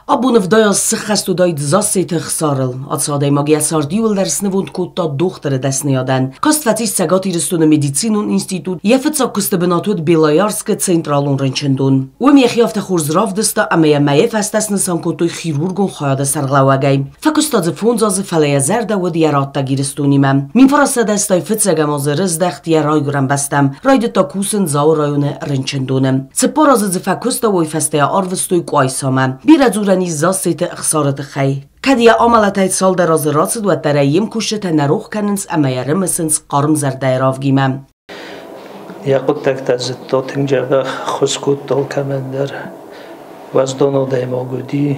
Abun vdaja s-sħastu dajt zassejt xsarl, għadsadaj magja sardiul dar snivund kutta doħtere desni jadan. Kast fatis sagati ristuna medicinun institut, jafetsa kustabenatut bilajarske centralun renčendun. Uem jafta xur zdravdista, ama jamaje fastasna sankotu chirurgun xajada sarglawagaj. Fakustadze fundzazze faleja zerda wad jaratta giristunimam. Min farasadesta jfetsega maze rizdacht jarajguram bastam, rajdeta kusen zau rajone renčendunem. Seporazadze fakusta woj fasteja arvestuj kuajsama. Birazura zassejt خسارت خی. کدیا عملت سال دراز راست و ترایم کشته نروخ کننس اما یرمسنس قرم زرده راف گیمم. یاقوت تکتازت تا تنجابه خسکوت دل کمندر وزدانو دیماگودی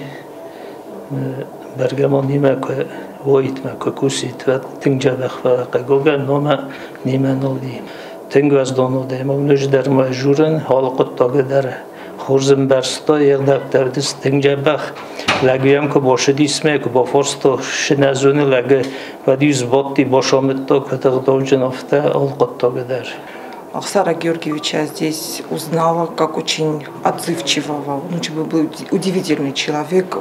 برگمان نیمه که وایت مکه کسیت و تنجابه خواهق گوگه نامه نیمه نالی. تنگ وزدانو دیماگودش در مجورن حال قد تاگه در خورزم برستا یک دفتر دست تنجابه لگویم که باشد اسمه که با فرستا شنزونه لگه و دیز باتی башамет то, когда должен авто алкотогдар. Ахсара Георгиевича здесь узнала как очень отзывчивого, был удивительный человек.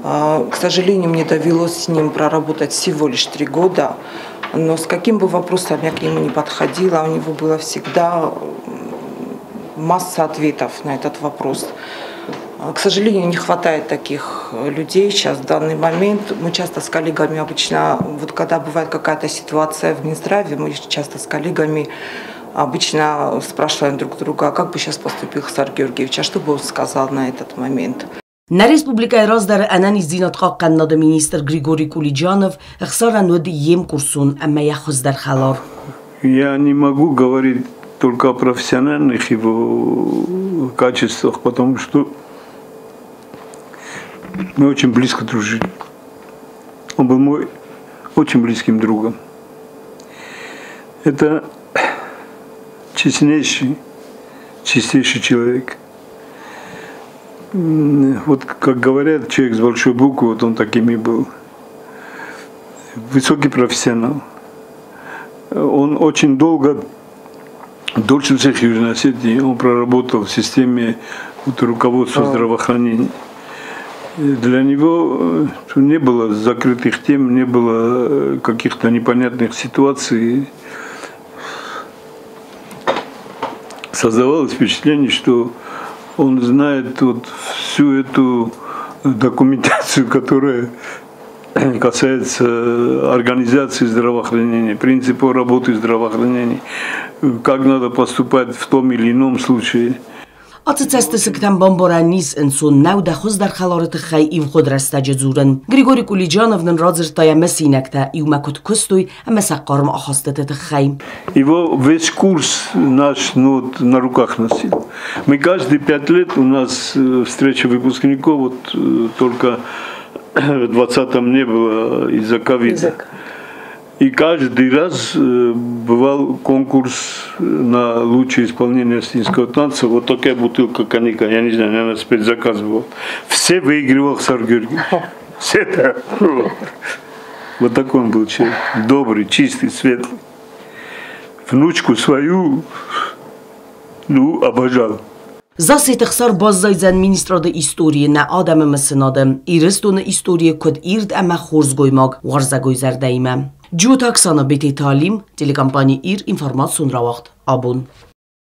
К сожалению, мне довелось с ним проработать всего лишь 3 года, но с каким бы вопросом я к нему не подходила, у него было всегда масса ответов на этот вопрос. К сожалению, не хватает таких людей сейчас в данный момент. Мы часто с коллегами обычно, вот когда бывает какая-то ситуация в Минздраве, мы часто с коллегами обычно спрашиваем друг друга, а как бы сейчас поступил Ахсар Георгиевич, а что бы он сказал на этот момент. На республика раздар анан издинат хаккан над министр Григорий Кулиджанов Ахсара нуд ем курсун, амма яхуздар халар. Я не могу говорить только о профессиональных его качествах, потому что мы очень близко дружили. Он был мой очень близким другом. Это честнейший человек. Вот как говорят, человек с большой буквы, вот он таким и был. Высокий профессионал. Он очень долго, дольше всех в Южной Осетии, он проработал в системе руководства здравоохранения. Для него не было закрытых тем, не было каких-то непонятных ситуаций. Создавалось впечатление, что он знает вот всю эту документацию, которая касается организации здравоохранения, принципов работы здравоохранения, как надо поступать в том или ином случае. Аццестесктан бомборанис инсон науда хуздар халарат хай ив худрастаج зурен. Григорий Кулиджановнын разыртая месинекта и умакут кустуй, а месаккарм ахастетет хай. Его весь курс наш на руках носил. Мы каждые 5 лет, у нас встреча выпускников, вот только в 20-м не было из-за ковида. И каждый раз бывал конкурс на лучшее исполнение осетинского танца. Вот такая бутылка коньяка, я не знаю, наверное, спецзаказ был. Все выигрывал Ахсар Георгиевич. Все. Вот такой он был человек. Добрый, чистый, светлый. Внучку свою, обожал. Засейт Ахсар баззайзан министрада истории на адама масынадым. Ирыстуна история код ирд ама хорзгоймаг варзагой зардайма. Джута Оксана Бети Талим, телекомпания ИР, информацион равахт, абун.